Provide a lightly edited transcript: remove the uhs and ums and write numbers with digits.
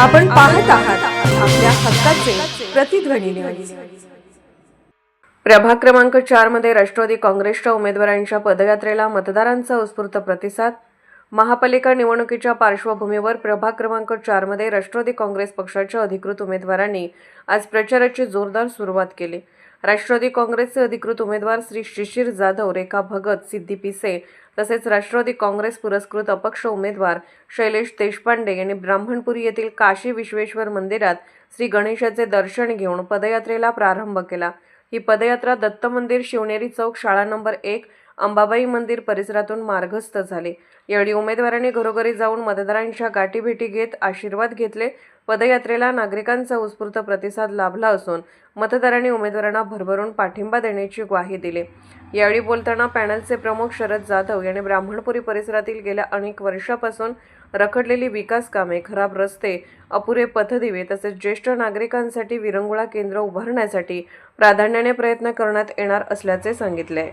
आपण पाहत आहात आपल्या हक्काचे प्रतिध्वनी न्यूज। प्रभाग क्रमांक 4 मध्ये राष्ट्रवादी काँग्रेसच्या उमेदवारांच्या पदयात्रेला मतदारांचा उत्स्फूर्त प्रतिसाद। महापालिका निवडणुकीच्या पार्श्वभूमीवर प्रभाग क्रमांक 4 मध्ये राष्ट्रवादी काँग्रेस पक्षाच्या अधिकृत उमेदवारांनी आज प्रचाराची जोरदार सुरुवात केली। राष्ट्रवादी काँग्रेसचे अधिकृत उमेदवार श्री शिशिर जाधव, रेखा भगत, सिद्धी पिसे तसेच राष्ट्रवादी काँग्रेस पुरस्कृत अपक्ष उमेदवार शैलेश देशपांडे यांनी ब्राह्मणपुरी येथील काशी विश्वेश्वर मंदिरात श्री गणेशाचे दर्शन घेऊन पदयात्रेला प्रारंभ केला। ही पदयात्रा दत्त मंदिर, शिवनेरी चौक, शाळा नंबर 1, अंबाबाई मंदिर परिसरातून मार्गस्थ झाले। यावेळी उमेदवारांनी घरोघरी जाऊन मतदारांच्या गाठीभेटी घेत आशीर्वाद घेतले। पदयात्रेला नागरिकांचा उत्स्फूर्त प्रतिसाद लाभला असून मतदारांनी उमेदवारांना भरभरून पाठिंबा देण्याची ग्वाही दिली। यावेळी बोलताना पॅनलचे प्रमुख शरद जाधव यांनी ब्राह्मणपुरी परिसरातील गेल्या अनेक वर्षापासून रखडलेली विकास कामे, खराब रस्ते, अपुरे पथदिवे तसेच ज्येष्ठ नागरिकांसाठी विरंगुळा केंद्र उभारण्यासाठी प्राधान्याने प्रयत्न करण्यात येणार असल्याचे सांगितले।